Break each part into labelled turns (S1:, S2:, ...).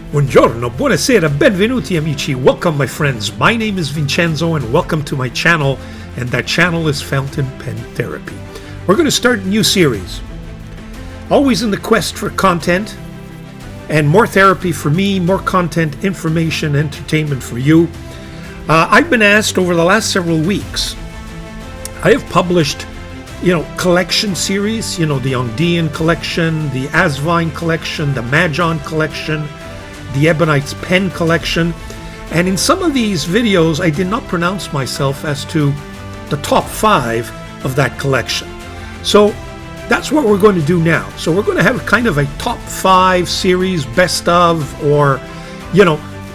S1: Buongiorno, buonasera, benvenuti amici. Welcome my friends. My name is Vincenzo and welcome to my channel, and that channel is Fountain Pen Therapy. We're going to start a new series. Always in the quest for content and more therapy for me, more content, information, entertainment for you. I've been asked over the last several weeks. I have published, collection series, the Hongdian collection, the Asvine collection, the Mahjong collection, the Ebonite's pen collection, and in some of these videos I did not pronounce myself as to the top 5 of that collection. So that's what we're going to do now. So we're going to have kind of a top 5 series, best of, or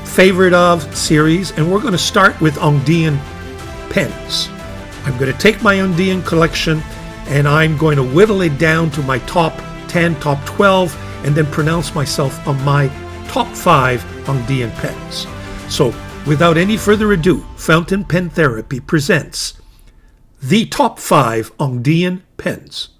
S1: favorite of series, and we're going to start with Hongdian Pens. I'm going to take my Hongdian collection and I'm going to whittle it down to my top 10, top 12, and then pronounce myself on my top 5 Hongdian pens. So, without any further ado, Fountain Pen Therapy presents the top 5 Hongdian pens.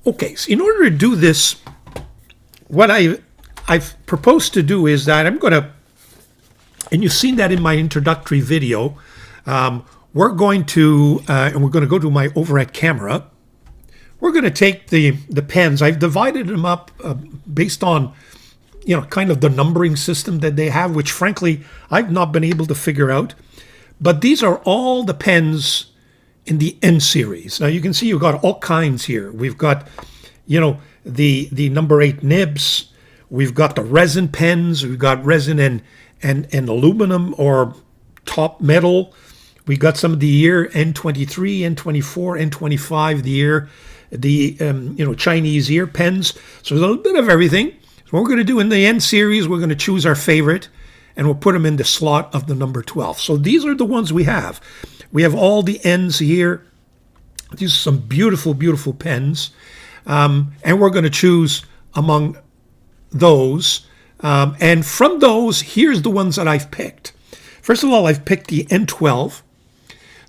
S1: Okay, so in order to do this, what I've proposed to do is that I'm going to, and you've seen that in my introductory video, we're going to go to my overhead camera. We're going to take the pens. I've divided them up based on, kind of the numbering system that they have, which frankly, I've not been able to figure out. But these are all the pens in the N series. Now you can see you've got all kinds here. We've got, the number 8 nibs. We've got the resin pens. We've got resin and aluminum or top metal. We got some of the year N23, N24, N25, the Chinese ear pens. So there's a little bit of everything. So what we're going to do in the N series, we're going to choose our favorite and we'll put them in the slot of the number 12. So these are the ones we have. We have all the N's here. These are some beautiful, beautiful pens. And we're going to choose among those. And from those, here's the ones that I've picked. First of all, I've picked the N12.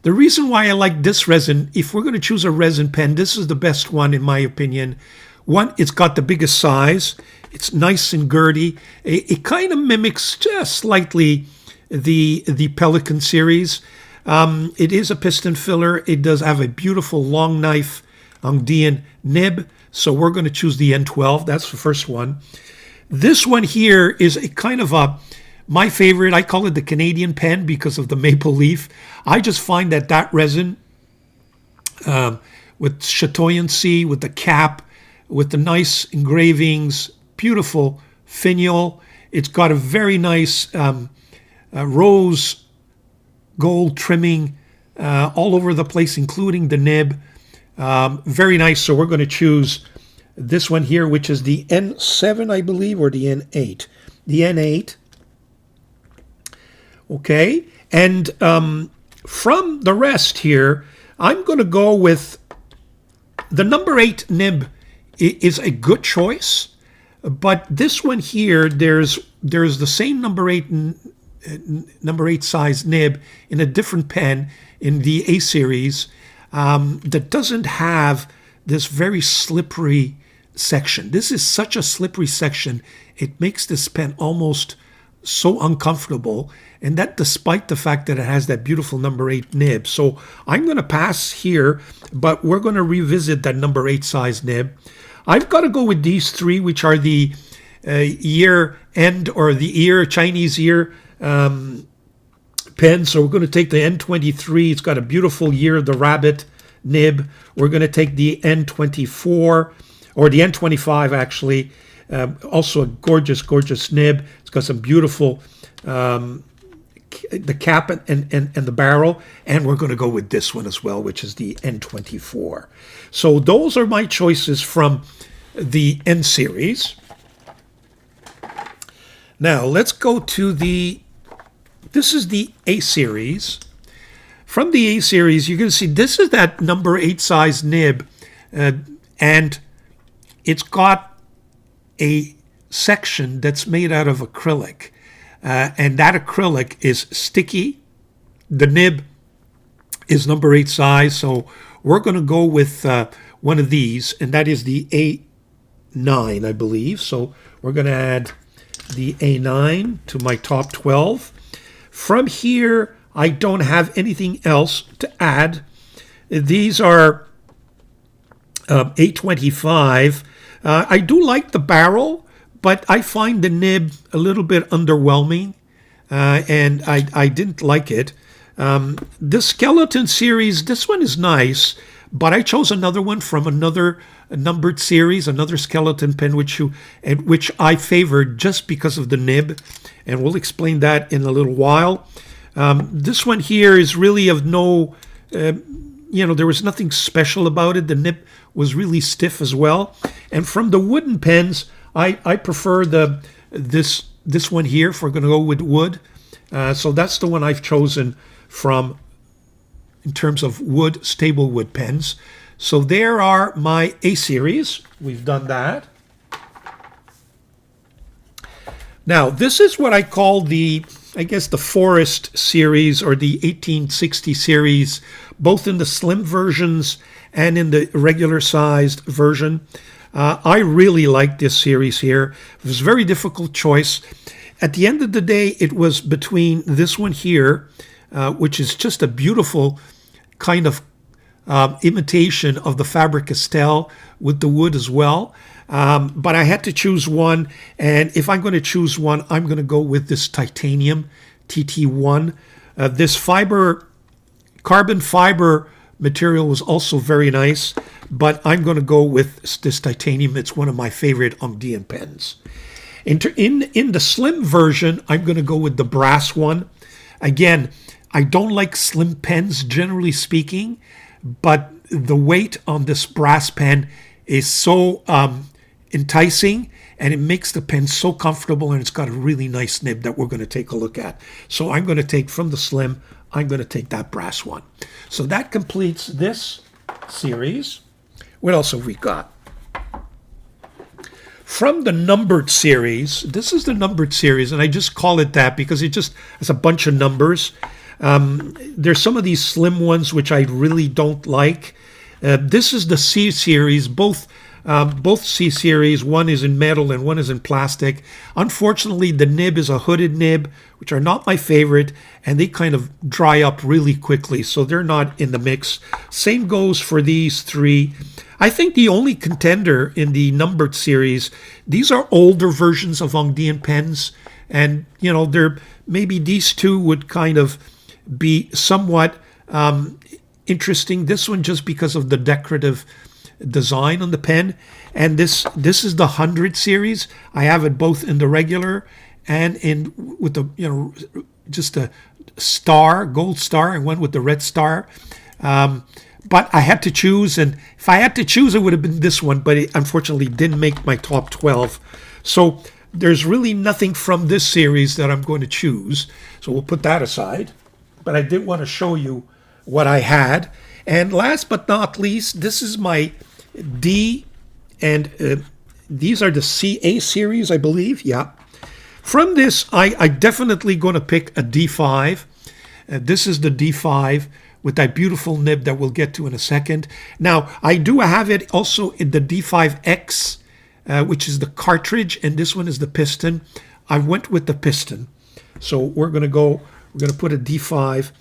S1: The reason why I like this resin, if we're going to choose a resin pen, this is the best one in my opinion. One, it's got the biggest size. It's nice and girdy. It kind of mimics just slightly the Pelican series. It is a piston filler. It does have a beautiful long knife Hongdian nib. So we're going to choose the N12. That's the first one. This one here is a kind of my favorite. I call it the Canadian pen because of the maple leaf. I just find that resin with chatoyancy, with the cap, with the nice engravings, beautiful finial. It's got a very nice rose gold trimming all over the place, including the nib. Very nice. So we're going to choose this one here, which is the N7, I believe, or the N8. The N8. Okay. And from the rest here, I'm going to go with the number 8 nib is a good choice. But this one here, there's the same number 8 size nib in a different pen in the A series that doesn't have this very slippery section. This is such a slippery section. It makes this pen almost so uncomfortable, and that despite the fact that it has that beautiful number 8 nib. So I'm going to pass here, but we're going to revisit that number 8 size nib. I've got to go with these three, which are the year end or the year, Chinese year pen. So we're going to take the N23. It's got a beautiful year of the rabbit nib. We're going to take the N24 or the N25 actually. Also a gorgeous, gorgeous nib. It's got some beautiful the cap and the barrel. And we're going to go with this one as well, which is the N24. So those are my choices from the N series. Now let's go to this is the A series. From the A series, you're going to see this is that number 8 size nib, and it's got a section that's made out of acrylic, and that acrylic is sticky. The nib is number 8 size, so we're going to go with one of these, and that is the A9, I believe. So we're going to add the A9 to my top 12. From here, I don't have anything else to add. These are A25. I do like the barrel, but I find the nib a little bit underwhelming, and I didn't like it. The skeleton series, this one is nice, but I chose another one from another numbered series, another skeleton pen, which I favored just because of the nib, and we'll explain that in a little while. This one here is really of no, there was nothing special about it. The nib was really stiff as well. And from the wooden pens, I prefer this one here if we're going to go with wood. So that's the one I've chosen from in terms of wood, stable wood pens. So there are my A series. We've done that. Now, this is what I call the Forest series or the 1860 series, both in the slim versions and in the regular sized version. I really like this series here. It was a very difficult choice. At the end of the day, it was between this one here, which is just a beautiful kind of imitation of the Faber-Castell with the wood as well. But I had to choose one, and if I'm going to choose one, I'm going to go with this titanium TT1. This carbon fiber material was also very nice, but I'm going to go with this titanium. It's one of my favorite Hongdian pens. In the slim version, I'm going to go with the brass one. Again, I don't like slim pens, generally speaking, but the weight on this brass pen is so enticing, and it makes the pen so comfortable, and it's got a really nice nib that we're going to take a look at. So I'm going to take from the slim, I'm going to take that brass one. So that completes this series. What else have we got? From the numbered series, this is the numbered series, and I just call it that because it just has a bunch of numbers. There's some of these slim ones which I really don't like. This is the C series, both C series. One is in metal and one is in plastic. Unfortunately, the nib is a hooded nib, which are not my favorite, and they kind of dry up really quickly, so they're not in the mix. Same goes for these three. I think the only contender in the numbered series, these are older versions of Hongdian pens, and maybe these two would kind of be somewhat interesting. This one just because of the decorative design on the pen, and this is the 100 series. I have it both in the regular and in with the just a star, gold star, and one with the red star. But I had to choose, and if I had to choose, it would have been this one, but it unfortunately didn't make my top 12. So there's really nothing from this series that I'm going to choose. So we'll put that aside. But I did want to show you what I had. And last but not least, this is my D, and these are the CA series, I believe. Yeah. From this, I definitely going to pick a D5. This is the D5 with that beautiful nib that we'll get to in a second. Now, I do have it also in the D5X, which is the cartridge, and this one is the piston. I went with the piston. So we're going to put a D5.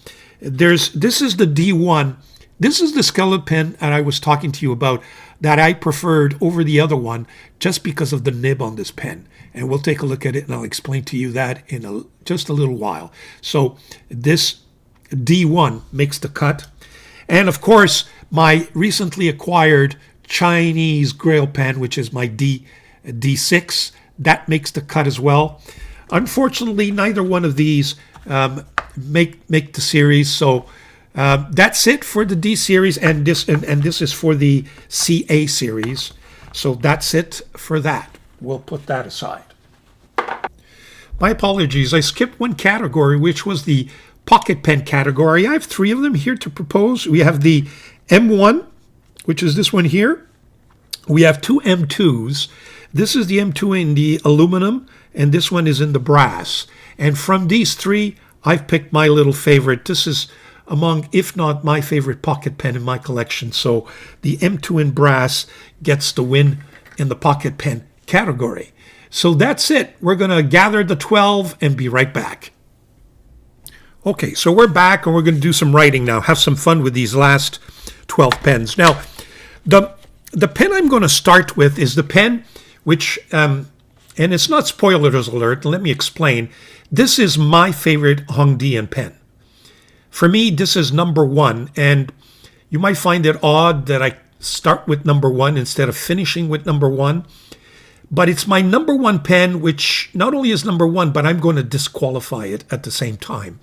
S1: This is the D1. This is the skeleton pen that I was talking to you about that I preferred over the other one just because of the nib on this pen. And we'll take a look at it and I'll explain to you that in just a little while. So this D1 makes the cut. And of course, my recently acquired Chinese Grail pen, which is my D6, that makes the cut as well. Unfortunately, neither one of these make the series. So that's it for the D series, and this is for the CA series. So that's it for that. We'll put that aside. My apologies. I skipped one category, which was the pocket pen category. I have 3 of them here to propose. We have the M1, which is this one here. We have 2 M2s. This is the M2 in the aluminum, and this one is in the brass. And from these 3, I've picked my little favorite. This is among, if not my favorite pocket pen in my collection. So the M2 in brass gets the win in the pocket pen category. So that's it. We're going to gather the 12 and be right back. Okay, so we're back and we're going to do some writing now. Have some fun with these last 12 pens. Now, the pen I'm going to start with is the pen which, and it's not spoilers alert, let me explain. This is my favorite Hongdian pen. For me, this is number 1, and you might find it odd that I start with number 1 instead of finishing with number 1. But it's my number 1 pen, which not only is number 1, but I'm going to disqualify it at the same time.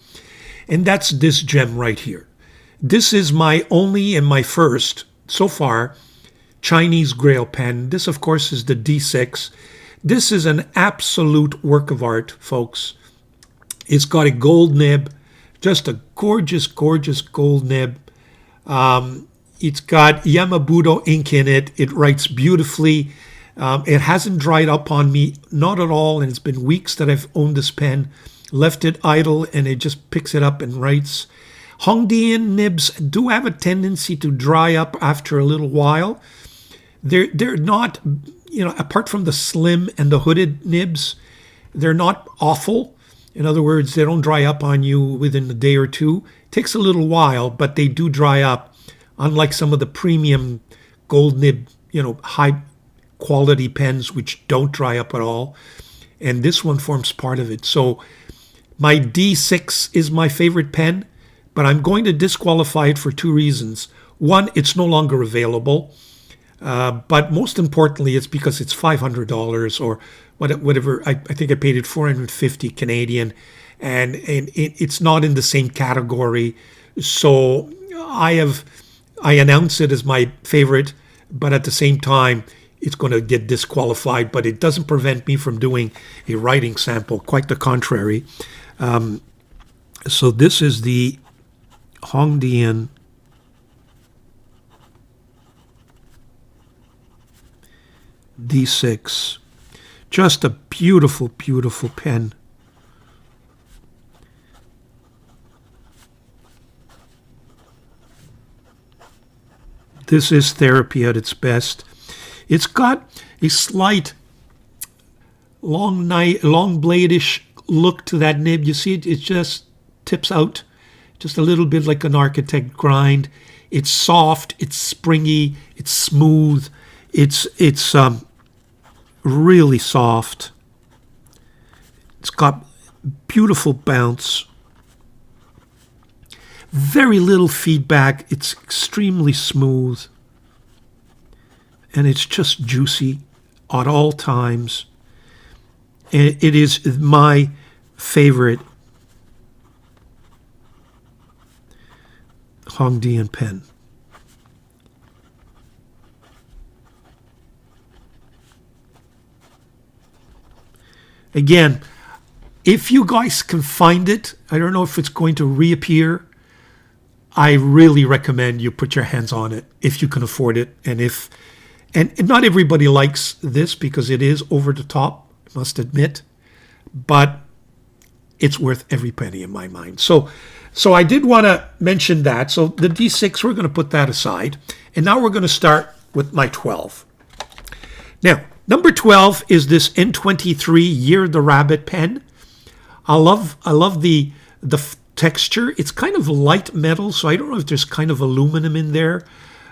S1: And that's this gem right here. This is my only and my first, so far, Chinese Grail pen. This, of course, is the D6. This is an absolute work of art, folks. It's got a gold nib, just a gorgeous, gorgeous gold nib. It's got Yamabudo ink in it. It writes beautifully. It hasn't dried up on me, not at all, and it's been weeks that I've owned this pen. Left it idle, and it just picks it up and writes. Hongdian nibs do have a tendency to dry up after a little while. They're not, apart from the slim and the hooded nibs, they're not awful. In other words, they don't dry up on you within a day or two. It takes a little while, but they do dry up, unlike some of the premium gold nib, high quality pens which don't dry up at all. And this one forms part of it. So my D6 is my favorite pen, but I'm going to disqualify it for 2 reasons. One, it's no longer available. But most importantly, it's because it's $500 or whatever. I think I paid it $450 Canadian, and it's not in the same category. So I announce it as my favorite, but at the same time, it's going to get disqualified. But it doesn't prevent me from doing a writing sample. Quite the contrary. So this is the Hongdian D6. Just a beautiful, beautiful pen. This is therapy at its best. It's got a slight long blade-ish look to that nib. You see it just tips out just a little bit like an architect grind. It's soft, it's springy, it's smooth. It's really soft. It's got beautiful bounce. Very little feedback. It's extremely smooth. And it's just juicy at all times. And it is my favorite Hongdian pen. Again, if you guys can find it, I don't know if it's going to reappear. I really recommend you put your hands on it if you can afford it. And not everybody likes this because it is over the top, I must admit, but it's worth every penny in my mind. So I did want to mention that. So the D6, we're going to put that aside. And now we're going to start with my 12. Now, number 12 is this N23 Year the Rabbit pen. I love the texture. It's kind of light metal, so I don't know if there's kind of aluminum in there.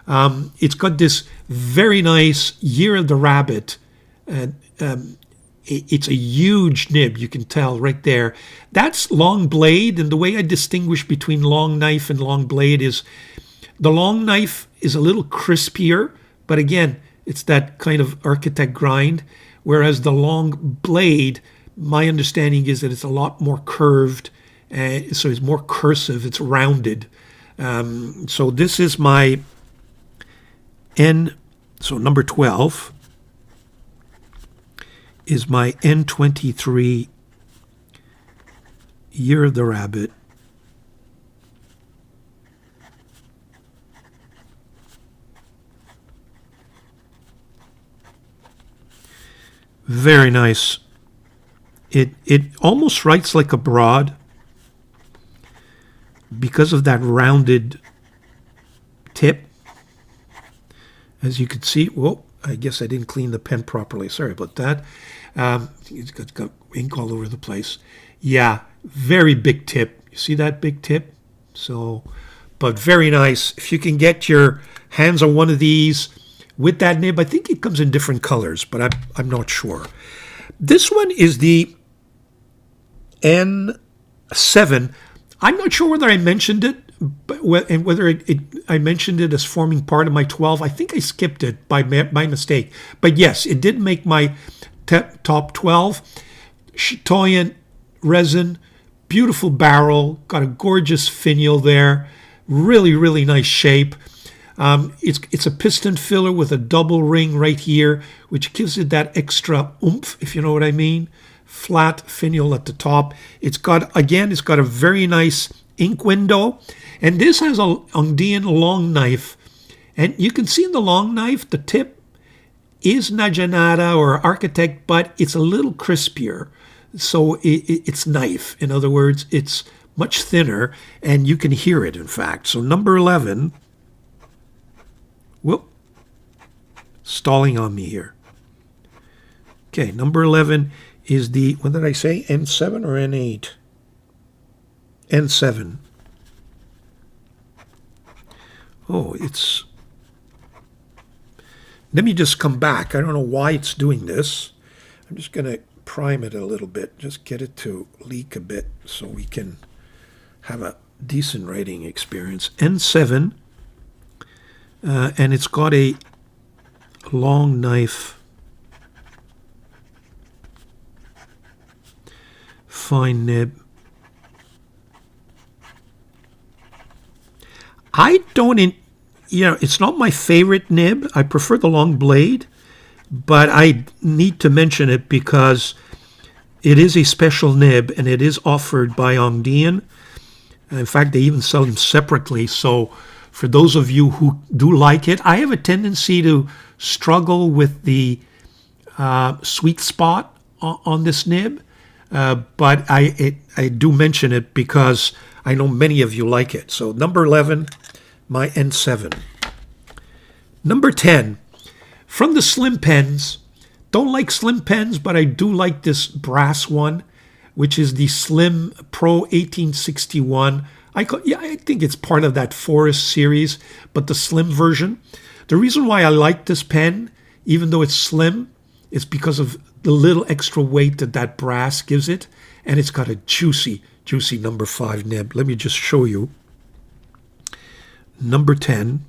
S1: It's got this very nice Year of the Rabbit, and it's a huge nib. You can tell right there. That's long blade, and the way I distinguish between long knife and long blade is the long knife is a little crispier, but again, it's that kind of architect grind, whereas the long blade, my understanding is that it's a lot more curved, so it's more cursive, it's rounded. So this is my so number 12 is my N23 Year of the Rabbit. Very nice. It almost writes like a broad because of that rounded tip. As you can see, whoa, I guess I didn't clean the pen properly. Sorry about that. It's got ink all over the place. Yeah, very big tip. You see that big tip? So, but very nice. If you can get your hands on one of these with that nib, I think it comes in different colors, but I'm not sure. This one is the N7. I'm not sure whether I mentioned it, and whether I mentioned it as forming part of my 12. I think I skipped it by mistake. But yes, it did make my top 12. Chitoyan resin, beautiful barrel, got a gorgeous finial there. Really, really nice shape. It's a piston filler with a double ring right here, which gives it that extra oomph, if you know what I mean. Flat finial at the top. It's got a very nice ink window, and this has a Hongdian long knife, and you can see in the long knife the tip is Najanada or Architect, but it's a little crispier, so it's knife. In other words, it's much thinner, and you can hear it, in fact. So number 11, whoop, stalling on me here. Okay, number 11 is the, what did I say, N7 or N8? N7. Oh, let me just come back. I don't know why it's doing this. I'm just going to prime it a little bit, just get it to leak a bit so we can have a decent writing experience. N7, and it's got a long knife, fine nib. It's not my favorite nib. I prefer the long blade, but I need to mention it because it is a special nib and it is offered by Hongdian. In fact, they even sell them separately. So for those of you who do like it, I have a tendency to struggle with the sweet spot on this nib, but I do mention it because I know many of you like it. So number 11, my N7. Number 10, from the Slim Pens. Don't like Slim Pens, but I do like this brass one, which is the Slim Pro 1861. I think it's part of that Forest series, but the slim version. The reason why I like this pen, even though it's slim, is because of the little extra weight that brass gives it, and it's got a juicy number 5 nib. Let me just show you. Number 10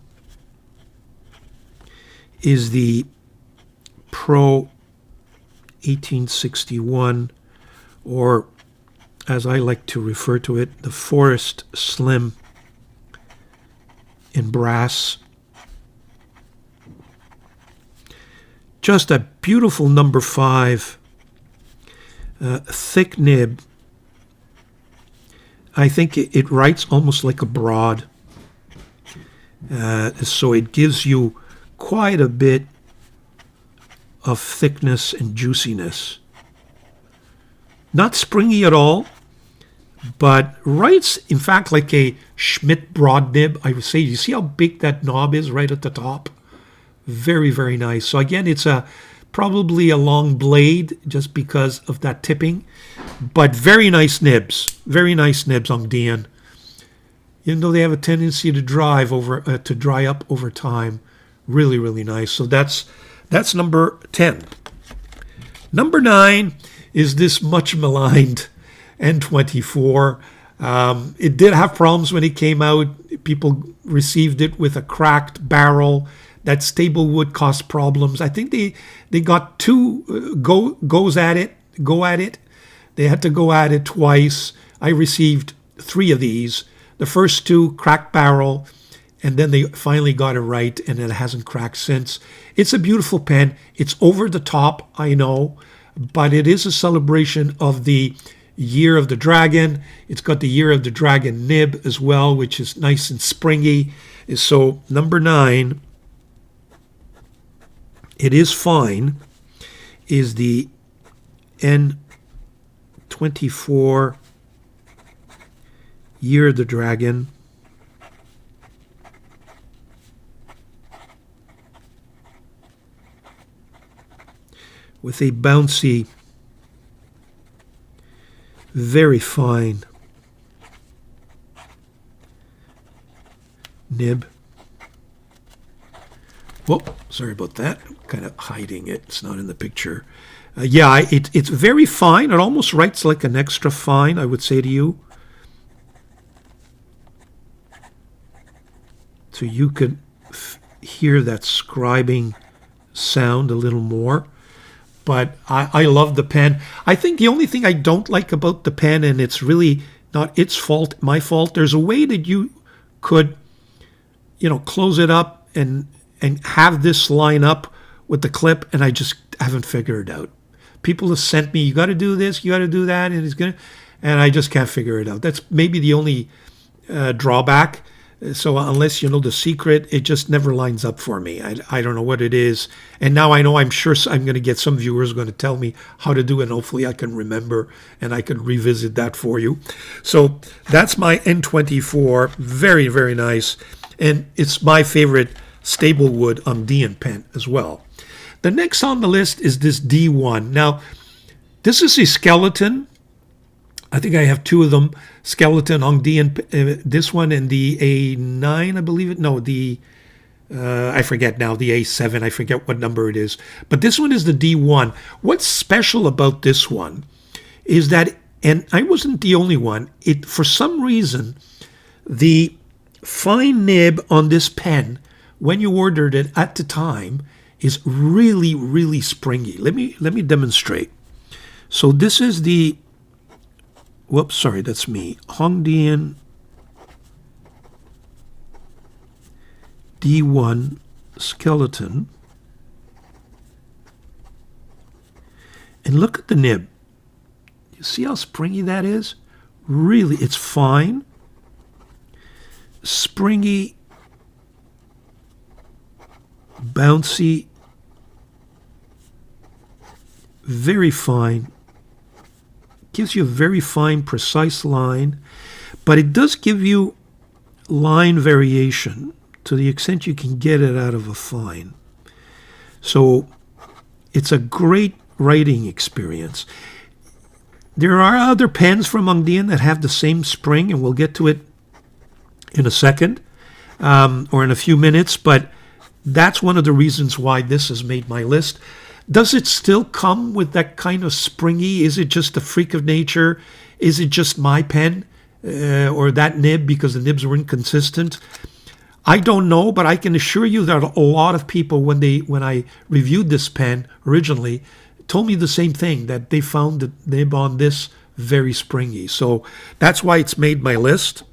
S1: is the Pro 1861, or as I like to refer to it, the Forest Slim in brass. Just a beautiful number 5, thick nib. I think it writes almost like a broad. So it gives you quite a bit of thickness and juiciness. Not springy at all, but writes, in fact, like a Schmidt broad nib, I would say. You see how big that knob is right at the top? Very, very nice. So again, it's a Probably a long blade just because of that tipping. But very nice nibs. Very nice nibs on Hongdian. Even though they have a tendency to dry up over time. Really, really nice. So that's number 10. Number 9 is this much maligned N24. It did have problems when it came out. People received it with a cracked barrel. That stable wood caused problems. I think they got 2 go at it. They had to go at it twice. I received 3 of these. The first 2 cracked barrel, and then they finally got it right, and it hasn't cracked since. It's a beautiful pen. It's over the top, I know, but it is a celebration of the Year of the Dragon. It's got the Year of the Dragon nib as well, which is nice and springy. So number 9, it is fine, is the N24 Year of the Dragon. With a bouncy, very fine nib. Whoa, sorry about that. I'm kind of hiding it. It's not in the picture. It's very fine. It almost writes like an extra fine, I would say to you. So you could hear that scribing sound a little more. But I love the pen. I think the only thing I don't like about the pen, and it's really not its fault, my fault, there's a way that you could, close it up and have this line up with the clip, and I just haven't figured it out. People have sent me, you got to do this, you got to do that, and I just can't figure it out. That's maybe the only drawback. So unless you know the secret, it just never lines up for me. I don't know what it is. And now I know, I'm sure I'm going to get some viewers going to tell me how to do it. And hopefully I can remember and I can revisit that for you. So that's my N24. Very, very nice. And it's my favorite stable wood Hongdian pen as well. The next on the list is this D1. Now, this is a skeleton. I think I have 2 of them. Skeleton Hongdian, this one and the A9, I believe it. No, I forget now, the A7. I forget what number it is. But this one is the D1. What's special about this one is that, and I wasn't the only one, for some reason, the fine nib on this pen, when you ordered it at the time, is really, really springy. Let me demonstrate. So this is the, whoops, sorry, that's me. Hongdian D1 skeleton. And look at the nib. You see how springy that is? Really, it's fine. Springy, bouncy, very fine. Gives you a very fine, precise line, but it does give you line variation to the extent you can get it out of a fine. So it's a great writing experience. There are other pens from Hongdian that have the same spring, and we'll get to it in a second or in a few minutes, but that's one of the reasons why this has made my list. Does it still come with that kind of springy? Is it just a freak of nature? Is it just my pen or that nib because the nibs were inconsistent? I don't know, but I can assure you that a lot of people, when I reviewed this pen originally, told me the same thing, that they found the nib on this very springy. So that's why it's made my list.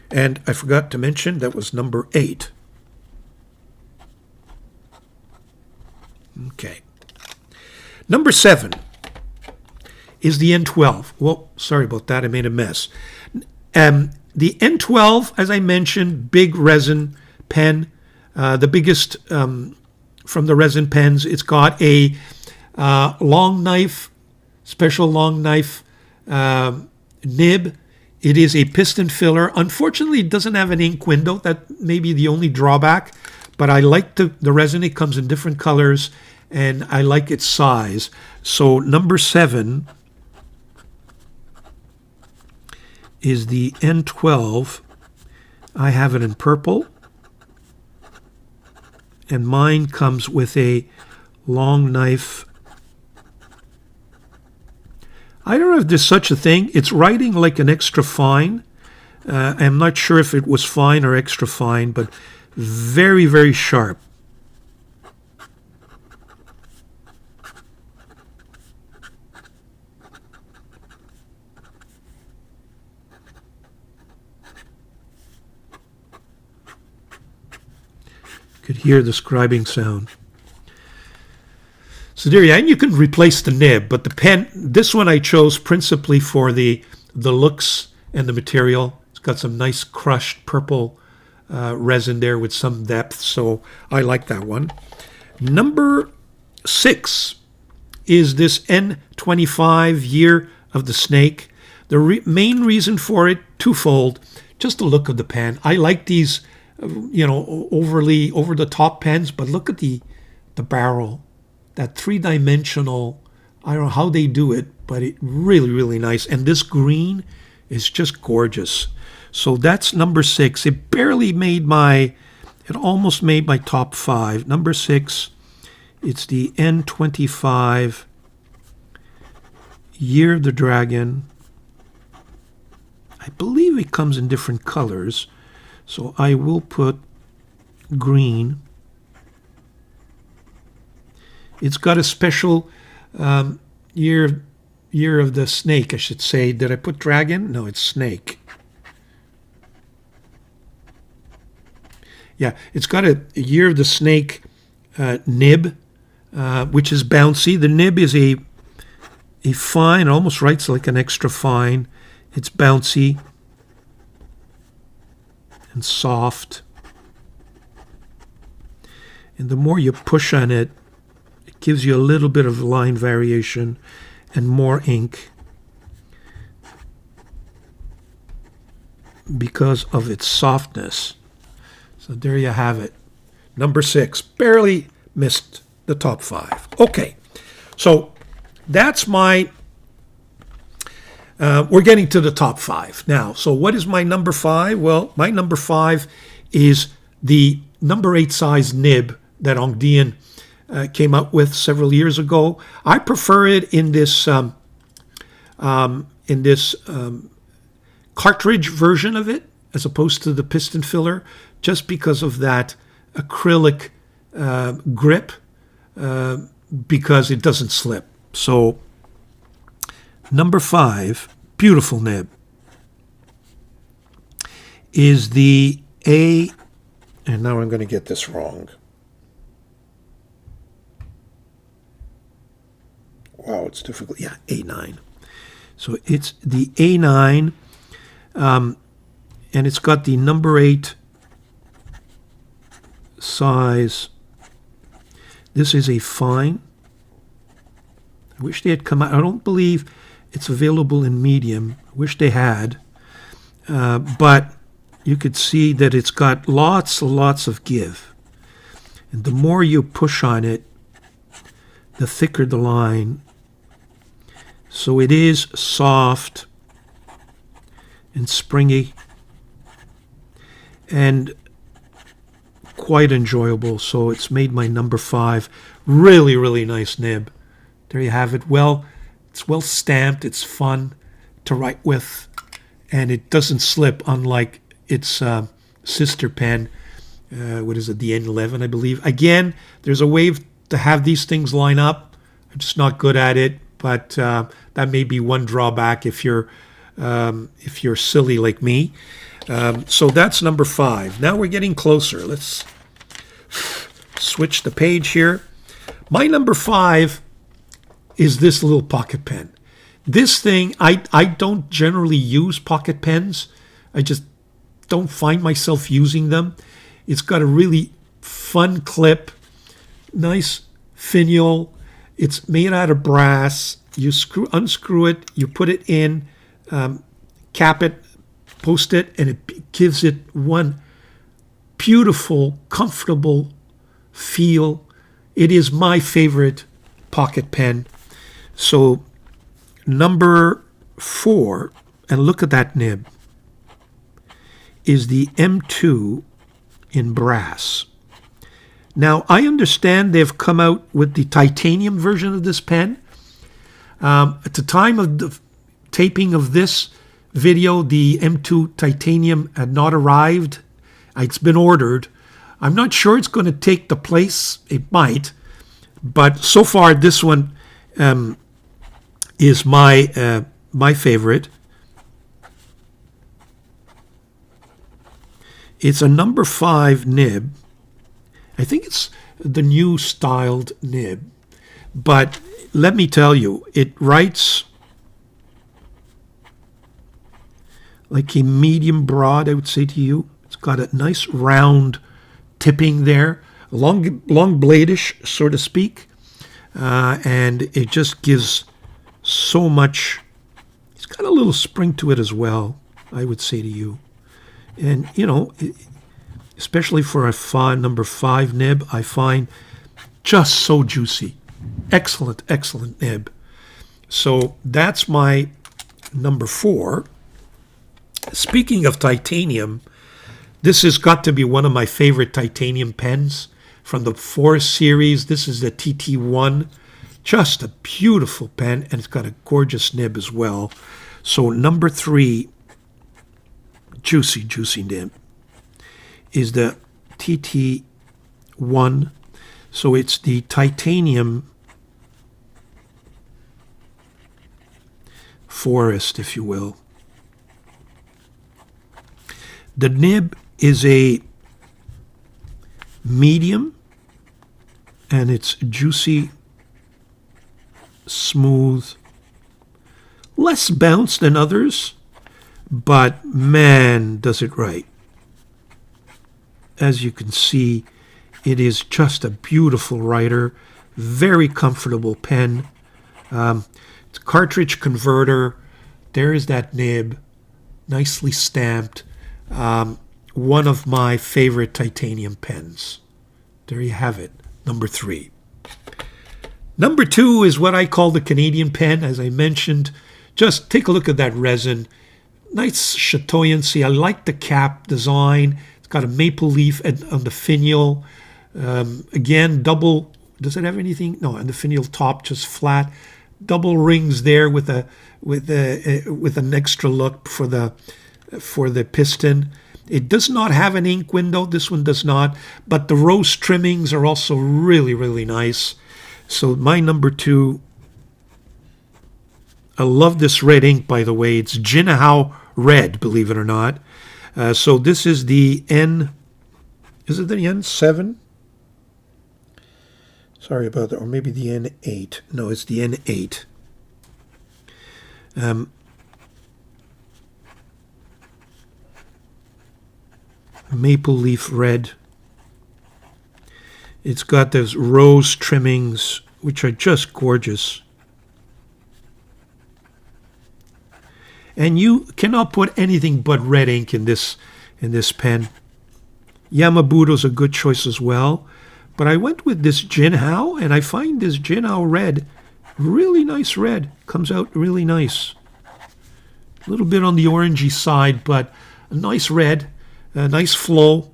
S1: And I forgot to mention that was number 8. Okay. Number 7 is the N12. Well, sorry about that. I made a mess. The N12, as I mentioned, big resin pen, the biggest from the resin pens. It's got a long knife, special long knife nib. It is a piston filler. Unfortunately, it doesn't have an ink window. That may be the only drawback, but I like the resin. It comes in different colors. and I like its size. So number 7 is the N12. I have it in purple, and mine comes with a long knife. I don't know if there's such a thing. It's writing like an extra fine. I'm not sure if it was fine or extra fine, but very, very sharp. Could hear the scribing sound. So there you are, and you can replace the nib, but the pen, this one I chose principally for the looks and the material. It's got some nice crushed purple resin there with some depth, so I like that one. Number 6 is this N25, Year of the Snake. The main reason for it, twofold, just the look of the pen. I like these overly over-the-top pens, but look at the barrel, that three-dimensional. I don't know how they do it, but it really, really nice. And this green is just gorgeous. So that's number 6. It almost made my top 5. Number 6, it's the N25 Year of the Dragon. I believe it comes in different colors. So I will put green. It's got a special year of the snake, I should say. Did I put dragon? No, it's snake. Yeah, it's got a Year of the Snake nib, which is bouncy. The nib is a fine, almost writes like an extra fine. It's bouncy and soft, and the more you push on it, it gives you a little bit of line variation and more ink because of its softness. So there you have it. Number 6, barely missed the top 5. Okay, so that's my we're getting to the top 5 now. So what is my number 5? Well, my number 5 is the number 8 size nib that Hongdian came out with several years ago. I prefer it in this cartridge version of it as opposed to the piston filler, just because of that acrylic grip, because it doesn't slip. So number 5, beautiful nib, is the A, and now I'm going to get this wrong. Wow, it's difficult. Yeah, A9. So it's the A9, and it's got the number 8 size. This is a fine. I wish they had come out. I don't believe it's available in medium. I wish they had. But you could see that it's got lots and lots of give. And the more you push on it, the thicker the line. So it is soft and springy and quite enjoyable. So it's made my number 5. Really, really nice nib. There you have it. Well, it's well stamped. It's fun to write with, and it doesn't slip, unlike its sister pen. What is it? The N11, I believe. Again, there's a way to have these things line up. I'm just not good at it, but that may be one drawback if you're silly like me. So that's number 5. Now we're getting closer. Let's switch the page here. My number 5 is this little pocket pen. This thing, I don't generally use pocket pens. I just don't find myself using them. It's got a really fun clip, nice finial. It's made out of brass. You unscrew it, you put it in, cap it, post it, and it gives it one beautiful, comfortable feel. It is my favorite pocket pen. So number 4, and look at that nib, is the M2 in brass. Now, I understand they've come out with the titanium version of this pen. At the time of the taping of this video, the M2 titanium had not arrived. It's been ordered. I'm not sure it's going to take the place. It might. But so far, this one is my favorite. It's a number 5 nib. I think it's the new styled nib. But let me tell you, it writes like a medium broad, I would say to you. It's got a nice round tipping there, long bladish, so to speak. And it just gives so much. It's got a little spring to it as well, I would say to you. And, you know, especially for a number 5 nib, I find just so juicy. Excellent, excellent nib. So that's my number 4. Speaking of titanium, this has got to be one of my favorite titanium pens from the Forest series. This is the TT1. Just a beautiful pen, and it's got a gorgeous nib as well. So number 3, juicy, juicy nib, is the TT1. So it's the titanium Forest, if you will. The nib is a medium, and it's juicy, smooth, less bounce than others, but man, does it right. As you can see, it is just a beautiful writer, very comfortable pen. It's a cartridge converter. There is that nib, nicely stamped. One of my favorite titanium pens. There you have it, number 3. Number 2 is what I call the Canadian pen, as I mentioned. Just take a look at that resin. Nice chatoyancy. I like the cap design. It's got a maple leaf on the finial. Again, double. Does it have anything? No, on the finial top, just flat. Double rings there with an extra look for the piston. It does not have an ink window. This one does not. But the rose trimmings are also really, really nice. So my number 2. I love this red ink, by the way. It's Jinhao red, believe it or not. So this is the N. Is it the N7? Sorry about that. Or maybe the N8. No, it's the N8. Maple leaf red. It's got those rose trimmings, which are just gorgeous. And you cannot put anything but red ink in this pen. Yamabuto's a good choice as well. But I went with this Jinhao, and I find this Jinhao red really nice red. Comes out really nice. A little bit on the orangey side, but a nice red, a nice flow,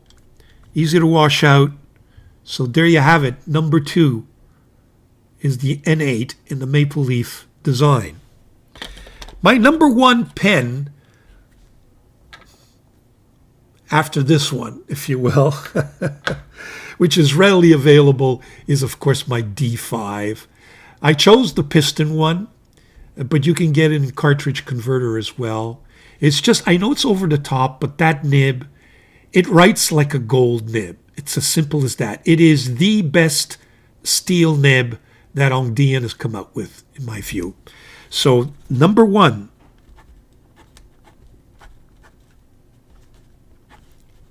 S1: easy to wash out. So there you have it. Number 2 is the N8 in the maple leaf design. My number 1 pen, after this one, if you will, which is readily available, is of course my D5. I chose the piston one, but you can get it in cartridge converter as well. It's just, I know it's over the top, but that nib, it writes like a gold nib. It's as simple as that. It is the best steel nib that Hongdian has come out with, in my view. So number 1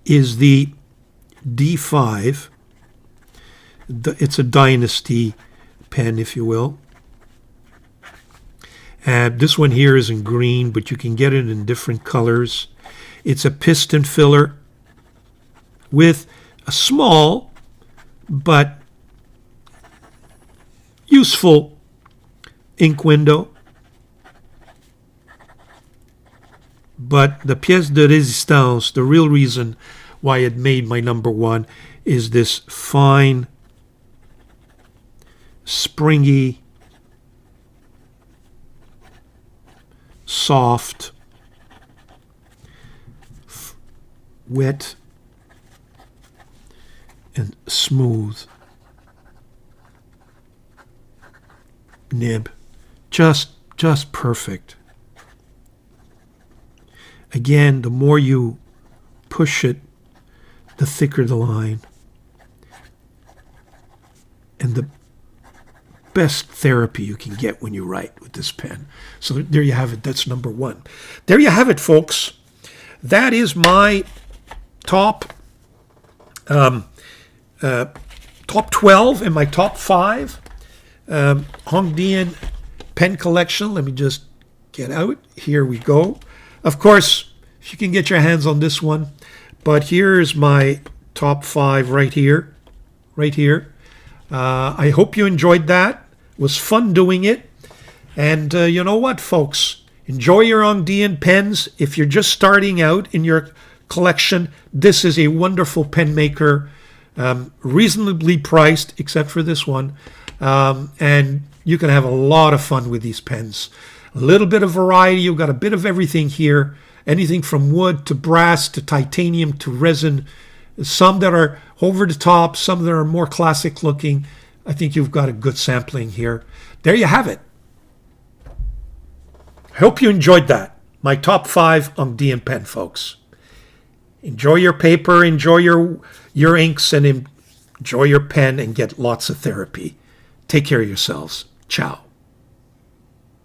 S1: is the D5. It's a Dynasty pen, if you will. This one here is in green, but you can get it in different colors. It's a piston filler with a small but useful ink window. But the pièce de résistance, the real reason why it made my number one, is this fine, springy, soft, wet, and smooth nib. Just perfect. Again, the more you push it, the thicker the line. And the best therapy you can get when you write with this pen. So there you have it. That's number one. There you have it, folks. That is my top 12 and my top 5 Hongdian pen collection. Let me just get out. Here we go. Of course, if you can get your hands on this one. But here's my top 5 right here. Right here. I hope you enjoyed that. It was fun doing it. And you know what, folks? Enjoy your Hongdian pens. If you're just starting out in your collection, this is a wonderful pen maker. Reasonably priced, except for this one. And you can have a lot of fun with these pens. A little bit of variety. You've got a bit of everything here. Anything from wood to brass to titanium to resin. Some that are over the top, some that are more classic looking. I think you've got a good sampling here. There you have it. I hope you enjoyed that. My top 5 Hongdian pen, folks. Enjoy your paper, enjoy your inks, and enjoy your pen, and get lots of therapy. Take care of yourselves. Ciao.